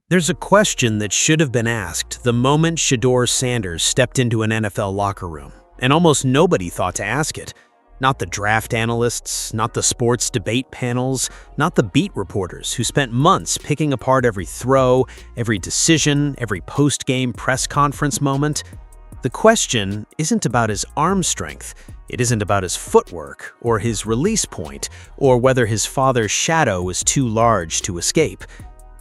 There's a question that should have been asked the moment Shedeur Sanders stepped into an NFL locker room, and almost nobody thought to ask it. Not the draft analysts, not the sports debate panels, not the beat reporters who spent months picking apart every throw, every decision, every post-game press conference moment. The question isn't about his arm strength, it isn't about his footwork, or his release point, or whether his father's shadow was too large to escape.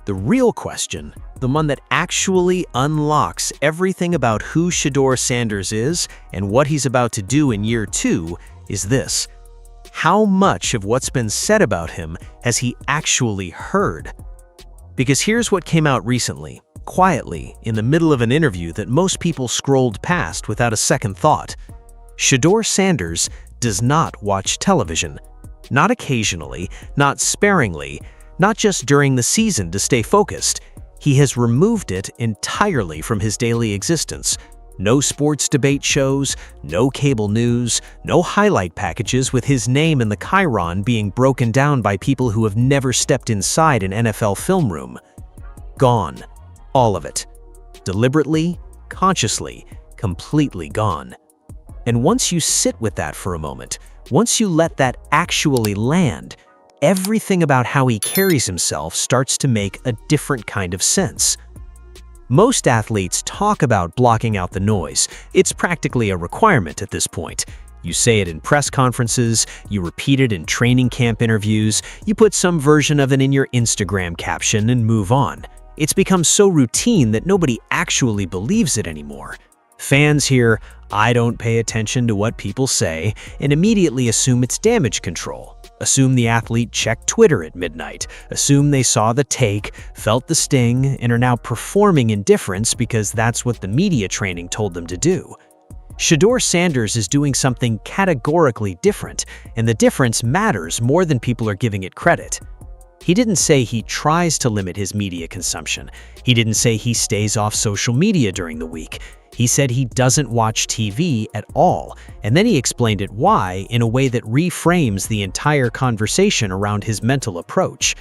The real question, the one that actually unlocks everything about who Shedeur Sanders is and what he's about to do in year 2, is this: how much of what's been said about him has he actually heard? Because here's what came out recently, quietly, in the middle of an interview that most people scrolled past without a second thought. Shedeur Sanders does not watch television. Not occasionally, not sparingly, not just during the season to stay focused. He has removed it entirely from his daily existence. No sports debate shows, no cable news, no highlight packages with his name in the chyron being broken down by people who have never stepped inside an NFL film room. Gone. All of it. Deliberately, consciously, completely gone. And once you sit with that for a moment, once you let that actually land, everything about how he carries himself starts to make a different kind of sense. Most athletes talk about blocking out the noise. It's practically a requirement at this point. You say it in press conferences, you repeat it in training camp interviews, you put some version of it in your Instagram caption and move on. It's become so routine that nobody actually believes it anymore. Fans hear, "I don't pay attention to what people say," and immediately assume it's damage control. Assume the athlete checked Twitter at midnight, assume they saw the take, felt the sting, and are now performing indifference because that's what the media training told them to do. Shedeur Sanders is doing something categorically different, and the difference matters more than people are giving it credit. He didn't say he tries to limit his media consumption. He didn't say he stays off social media during the week. He said he doesn't watch TV at all, and then he explained it why in a way that reframes the entire conversation around his mental approach.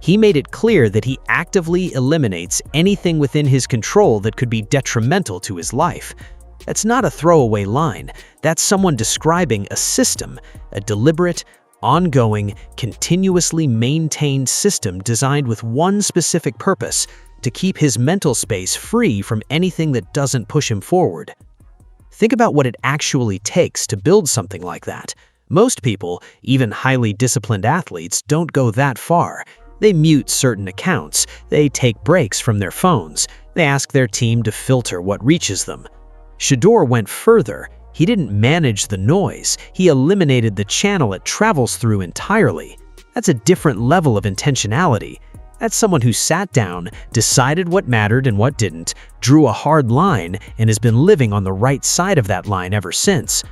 He made it clear that he actively eliminates anything within his control that could be detrimental to his life. That's not a throwaway line. That's someone describing a system, a deliberate, ongoing, continuously maintained system designed with one specific purpose: to keep his mental space free from anything that doesn't push him forward. Think about what it actually takes to build something like that. Most people, even highly disciplined athletes, don't go that far. They mute certain accounts, they take breaks from their phones, they ask their team to filter what reaches them. Shedeur went further. He didn't manage the noise, he eliminated the channel it travels through entirely. That's a different level of intentionality. That's someone who sat down, decided what mattered and what didn't, drew a hard line, and has been living on the right side of that line ever since.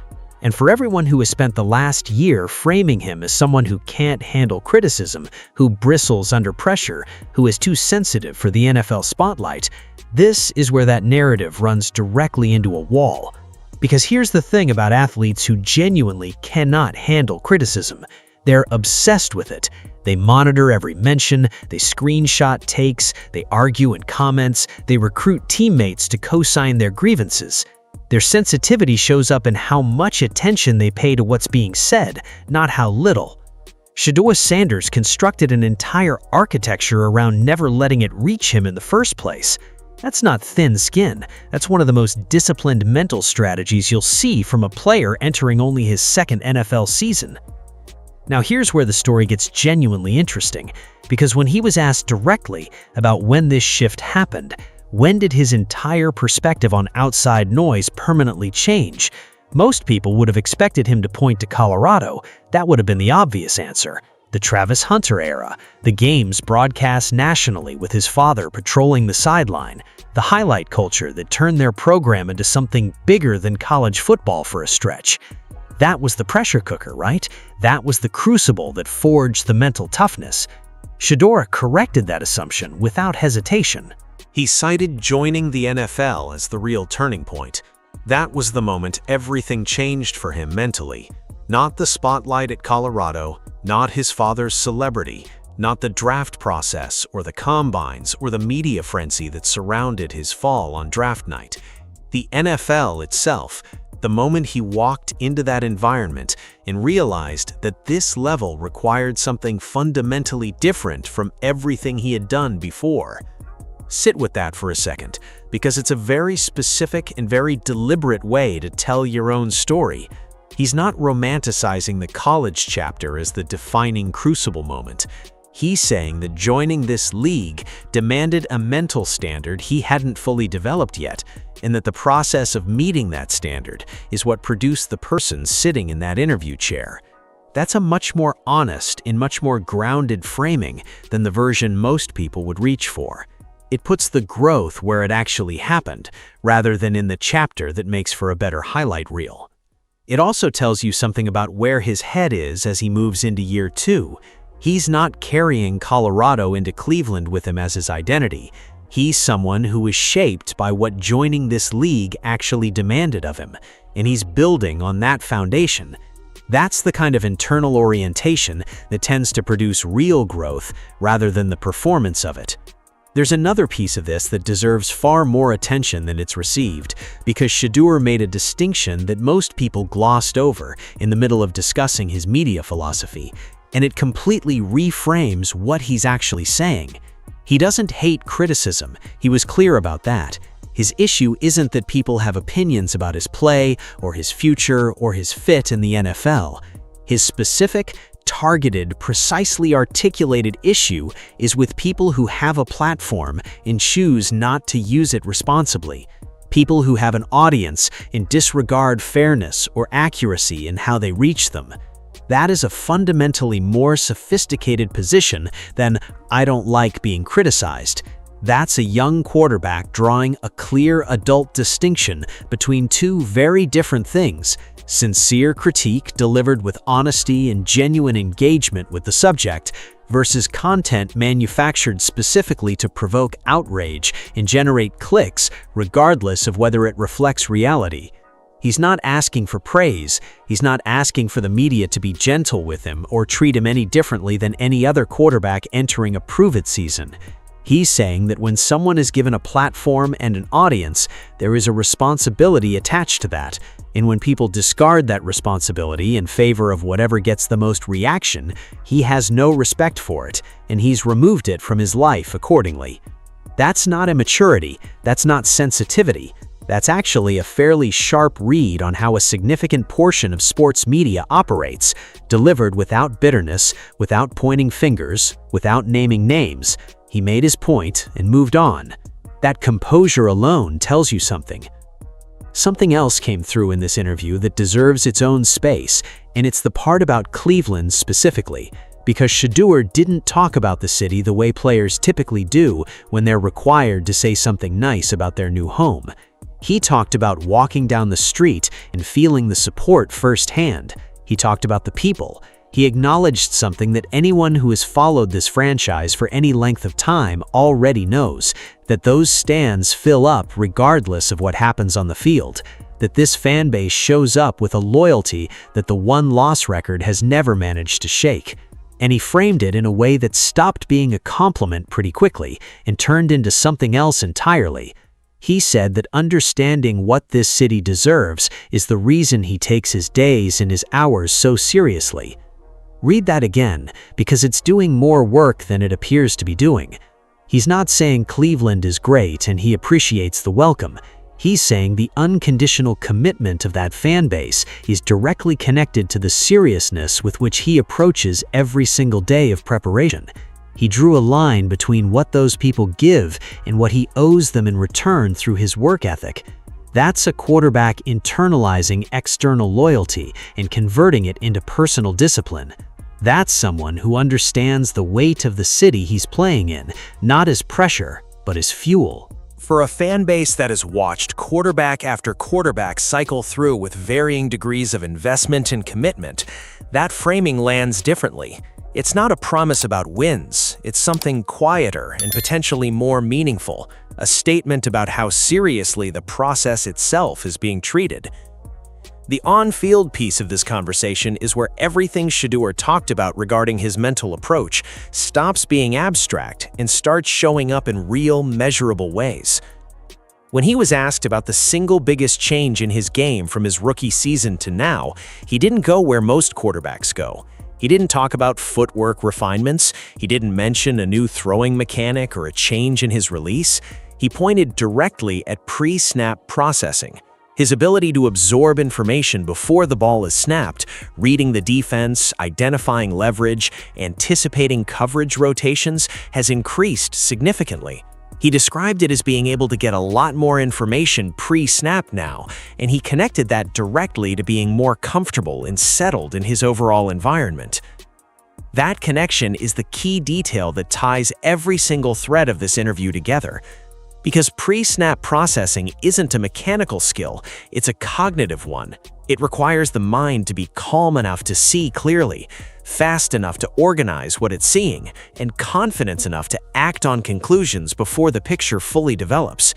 And for everyone who has spent the last year framing him as someone who can't handle criticism, who bristles under pressure, who is too sensitive for the NFL spotlight, this is where that narrative runs directly into a wall. Because here's the thing about athletes who genuinely cannot handle criticism. They're obsessed with it. They monitor every mention, they screenshot takes, they argue in comments, they recruit teammates to co-sign their grievances. Their sensitivity shows up in how much attention they pay to what's being said, not how little. Shedeur Sanders constructed an entire architecture around never letting it reach him in the first place. That's not thin skin. That's one of the most disciplined mental strategies you'll see from a player entering only his second NFL season. Now here's where the story gets genuinely interesting, because when he was asked directly about when this shift happened, when did his entire perspective on outside noise permanently change, most people would have expected him to point to Colorado. That would have been the obvious answer. The Travis Hunter era, the games broadcast nationally with his father patrolling the sideline, the highlight culture that turned their program into something bigger than college football for a stretch. That was the pressure cooker, right? That was the crucible that forged the mental toughness. Shedeur corrected that assumption without hesitation. He cited joining the NFL as the real turning point. That was the moment everything changed for him mentally. Not the spotlight at Colorado, not his father's celebrity, not the draft process or the combines or the media frenzy that surrounded his fall on draft night. The NFL itself, the moment he walked into that environment and realized that this level required something fundamentally different from everything he had done before. Sit with that for a second, because it's a very specific and very deliberate way to tell your own story. He's not romanticizing the college chapter as the defining crucible moment. He's saying that joining this league demanded a mental standard he hadn't fully developed yet, and that the process of meeting that standard is what produced the person sitting in that interview chair. That's a much more honest and much more grounded framing than the version most people would reach for. It puts the growth where it actually happened, rather than in the chapter that makes for a better highlight reel. It also tells you something about where his head is as he moves into year 2. He's not carrying Colorado into Cleveland with him as his identity. He's someone who is shaped by what joining this league actually demanded of him, and he's building on that foundation. That's the kind of internal orientation that tends to produce real growth rather than the performance of it. There's another piece of this that deserves far more attention than it's received, because Shedeur made a distinction that most people glossed over in the middle of discussing his media philosophy, and it completely reframes what he's actually saying. He doesn't hate criticism, he was clear about that. His issue isn't that people have opinions about his play, or his future, or his fit in the NFL. His specific, targeted, precisely articulated issue is with people who have a platform and choose not to use it responsibly. People who have an audience and disregard fairness or accuracy in how they reach them. That is a fundamentally more sophisticated position than "I don't like being criticized." That's a young quarterback drawing a clear adult distinction between two very different things: sincere critique delivered with honesty and genuine engagement with the subject, versus content manufactured specifically to provoke outrage and generate clicks regardless of whether it reflects reality. He's not asking for praise, he's not asking for the media to be gentle with him or treat him any differently than any other quarterback entering a prove-it season. He's saying that when someone is given a platform and an audience, there is a responsibility attached to that, and when people discard that responsibility in favor of whatever gets the most reaction, he has no respect for it, and he's removed it from his life accordingly. That's not immaturity, that's not sensitivity. That's actually a fairly sharp read on how a significant portion of sports media operates, delivered without bitterness, without pointing fingers, without naming names. He made his point and moved on. That composure alone tells you something. Something else came through in this interview that deserves its own space, and it's the part about Cleveland specifically, because Shedeur didn't talk about the city the way players typically do when they're required to say something nice about their new home. He talked about walking down the street and feeling the support firsthand. He talked about the people. He acknowledged something that anyone who has followed this franchise for any length of time already knows, that those stands fill up regardless of what happens on the field, that this fan base shows up with a loyalty that the one-loss record has never managed to shake. And he framed it in a way that stopped being a compliment pretty quickly and turned into something else entirely. He said that understanding what this city deserves is the reason he takes his days and his hours so seriously. Read that again, because it's doing more work than it appears to be doing. He's not saying Cleveland is great and he appreciates the welcome. He's saying the unconditional commitment of that fan base is directly connected to the seriousness with which he approaches every single day of preparation. He drew a line between what those people give and what he owes them in return through his work ethic. That's a quarterback internalizing external loyalty and converting it into personal discipline. That's someone who understands the weight of the city he's playing in, not as pressure, but as fuel. For a fan base that has watched quarterback after quarterback cycle through with varying degrees of investment and commitment, that framing lands differently. It's not a promise about wins, it's something quieter and potentially more meaningful, a statement about how seriously the process itself is being treated. The on-field piece of this conversation is where everything Shedeur talked about regarding his mental approach stops being abstract and starts showing up in real, measurable ways. When he was asked about the single biggest change in his game from his rookie season to now, he didn't go where most quarterbacks go. He didn't talk about footwork refinements, he didn't mention a new throwing mechanic or a change in his release. He pointed directly at pre-snap processing. His ability to absorb information before the ball is snapped, reading the defense, identifying leverage, anticipating coverage rotations, has increased significantly. He described it as being able to get a lot more information pre-snap now, and he connected that directly to being more comfortable and settled in his overall environment. That connection is the key detail that ties every single thread of this interview together. Because pre-snap processing isn't a mechanical skill, it's a cognitive one. It requires the mind to be calm enough to see clearly, fast enough to organize what it's seeing, and confident enough to act on conclusions before the picture fully develops.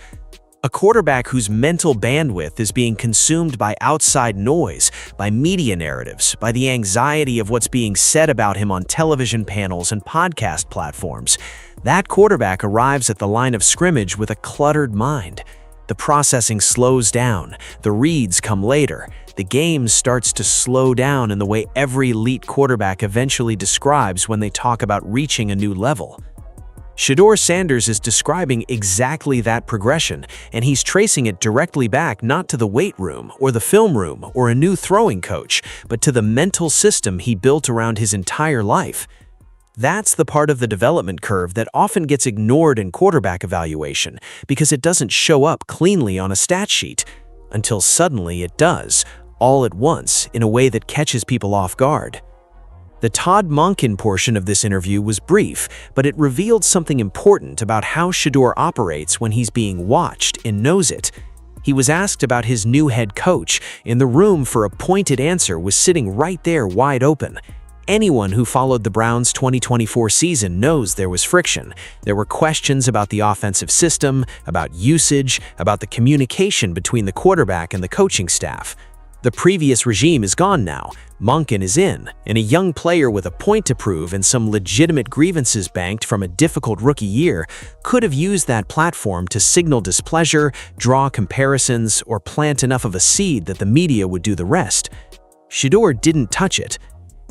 A quarterback whose mental bandwidth is being consumed by outside noise, by media narratives, by the anxiety of what's being said about him on television panels and podcast platforms, that quarterback arrives at the line of scrimmage with a cluttered mind. The processing slows down, the reads come later, the game starts to slow down in the way every elite quarterback eventually describes when they talk about reaching a new level. Shedeur Sanders is describing exactly that progression, and he's tracing it directly back not to the weight room or the film room or a new throwing coach, but to the mental system he built around his entire life. That's the part of the development curve that often gets ignored in quarterback evaluation because it doesn't show up cleanly on a stat sheet, until suddenly it does, all at once, in a way that catches people off guard. The Todd Monken portion of this interview was brief, but it revealed something important about how Shedeur operates when he's being watched and knows it. He was asked about his new head coach, and the room for a pointed answer was sitting right there wide open. Anyone who followed the Browns' 2024 season knows there was friction. There were questions about the offensive system, about usage, about the communication between the quarterback and the coaching staff. The previous regime is gone now, Monken is in, and a young player with a point to prove and some legitimate grievances banked from a difficult rookie year could have used that platform to signal displeasure, draw comparisons, or plant enough of a seed that the media would do the rest. Shedeur didn't touch it.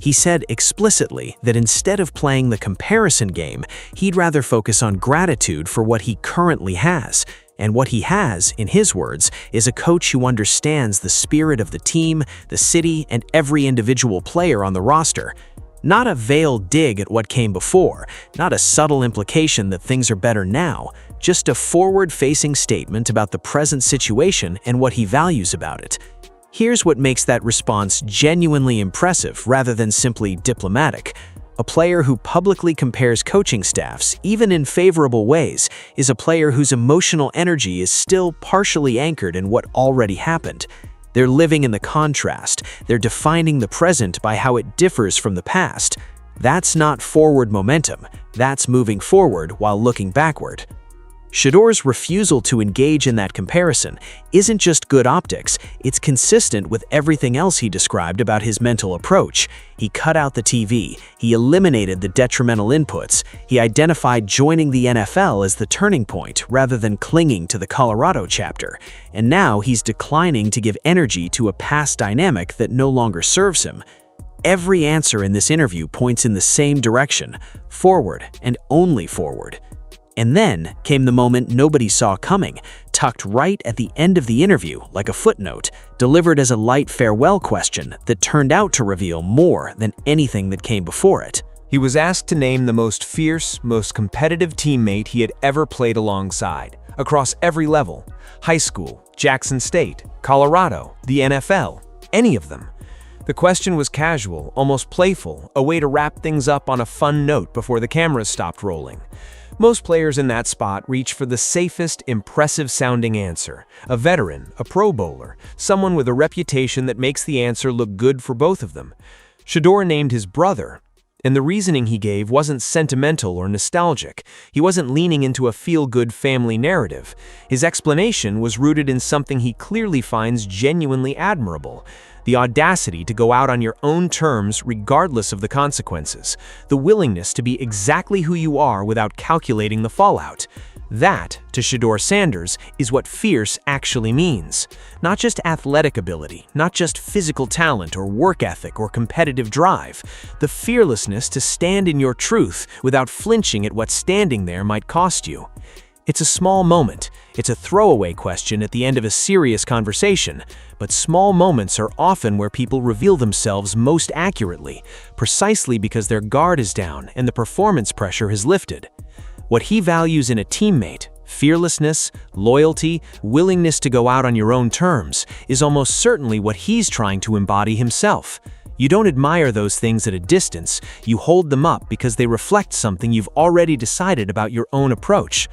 He said explicitly that instead of playing the comparison game, he'd rather focus on gratitude for what he currently has. And what he has, in his words, is a coach who understands the spirit of the team, the city, and every individual player on the roster. Not a veiled dig at what came before, not a subtle implication that things are better now, just a forward-facing statement about the present situation and what he values about it. Here's what makes that response genuinely impressive rather than simply diplomatic. A player who publicly compares coaching staffs, even in favorable ways, is a player whose emotional energy is still partially anchored in what already happened. They're living in the contrast. They're defining the present by how it differs from the past. That's not forward momentum. That's moving forward while looking backward. Shedeur's refusal to engage in that comparison isn't just good optics, it's consistent with everything else he described about his mental approach. He cut out the TV, he eliminated the detrimental inputs, he identified joining the NFL as the turning point rather than clinging to the Colorado chapter, and now he's declining to give energy to a past dynamic that no longer serves him. Every answer in this interview points in the same direction, forward and only forward. And then came the moment nobody saw coming, tucked right at the end of the interview like a footnote, delivered as a light farewell question that turned out to reveal more than anything that came before it. He was asked to name the most fierce, most competitive teammate he had ever played alongside, across every level: high school, Jackson State, Colorado, the NFL, any of them. The question was casual, almost playful, a way to wrap things up on a fun note before the cameras stopped rolling. Most players in that spot reach for the safest, impressive-sounding answer. A veteran, a Pro Bowler, someone with a reputation that makes the answer look good for both of them. Shedeur named his brother, And the reasoning he gave wasn't sentimental or nostalgic. He wasn't leaning into a feel-good family narrative. His explanation was rooted in something he clearly finds genuinely admirable: the audacity to go out on your own terms regardless of the consequences, the willingness to be exactly who you are without calculating the fallout. That, to Shedeur Sanders, is what fierce actually means. Not just athletic ability, not just physical talent or work ethic or competitive drive. The fearlessness to stand in your truth without flinching at what standing there might cost you. It's a small moment. It's a throwaway question at the end of a serious conversation. But small moments are often where people reveal themselves most accurately, precisely because their guard is down and the performance pressure has lifted. What he values in a teammate, fearlessness, loyalty, willingness to go out on your own terms, is almost certainly what he's trying to embody himself. You don't admire those things at a distance, you hold them up because they reflect something you've already decided about your own approach.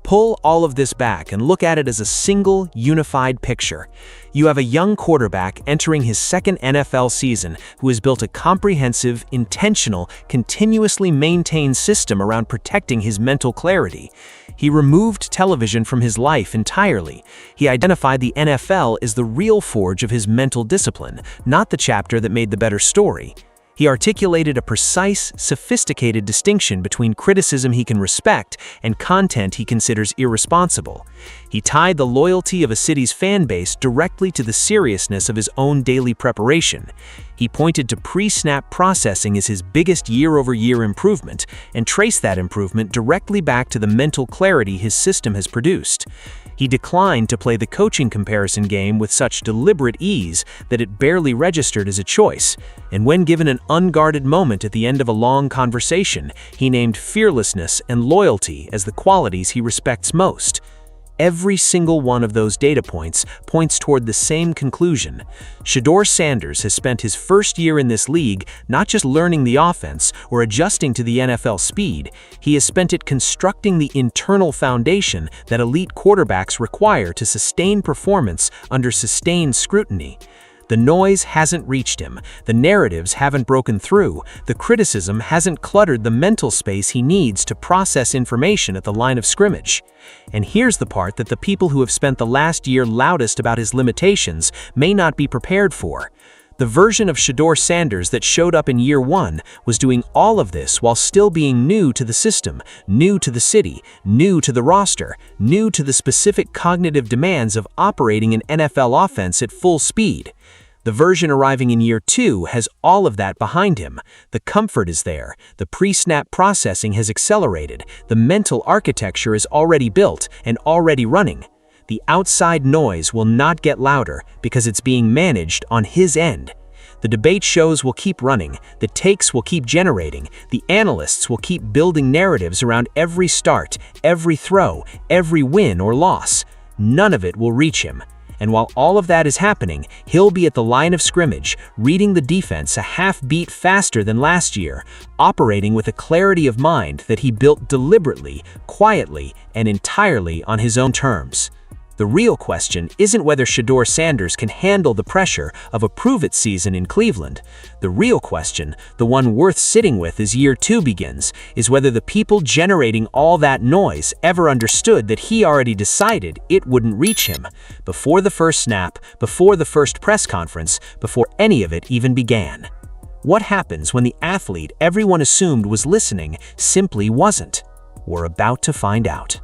Pull all of this back and look at it as a single, unified picture. You have a young quarterback entering his second NFL season who has built a comprehensive, intentional, continuously maintained system around protecting his mental clarity. He removed television from his life entirely. He identified the NFL as the real forge of his mental discipline, not the chapter that made the better story. He articulated a precise, sophisticated distinction between criticism he can respect and content he considers irresponsible. He tied the loyalty of a city's fan base directly to the seriousness of his own daily preparation. He pointed to pre-snap processing as his biggest year-over-year improvement and traced that improvement directly back to the mental clarity his system has produced. He declined to play the coaching comparison game with such deliberate ease that it barely registered as a choice, and when given an unguarded moment at the end of a long conversation, he named fearlessness and loyalty as the qualities he respects most. Every single one of those data points points toward the same conclusion. Shedeur Sanders has spent his first year in this league not just learning the offense or adjusting to the NFL speed, he has spent it constructing the internal foundation that elite quarterbacks require to sustain performance under sustained scrutiny. The noise hasn't reached him, the narratives haven't broken through, the criticism hasn't cluttered the mental space he needs to process information at the line of scrimmage. And here's the part that the people who have spent the last year loudest about his limitations may not be prepared for. The version of Shedeur Sanders that showed up in year one was doing all of this while still being new to the system, new to the city, new to the roster, new to the specific cognitive demands of operating an NFL offense at full speed. The version arriving in year two has all of that behind him. The comfort is there, the pre-snap processing has accelerated, the mental architecture is already built and already running. The outside noise will not get louder because it's being managed on his end. The debate shows will keep running, the takes will keep generating, the analysts will keep building narratives around every start, every throw, every win or loss. None of it will reach him. And while all of that is happening, he'll be at the line of scrimmage, reading the defense a half beat faster than last year, operating with a clarity of mind that he built deliberately, quietly, and entirely on his own terms. The real question isn't whether Shedeur Sanders can handle the pressure of a prove-it season in Cleveland. The real question, the one worth sitting with as year two begins, is whether the people generating all that noise ever understood that he already decided it wouldn't reach him, before the first snap, before the first press conference, before any of it even began. What happens when the athlete everyone assumed was listening simply wasn't? We're about to find out.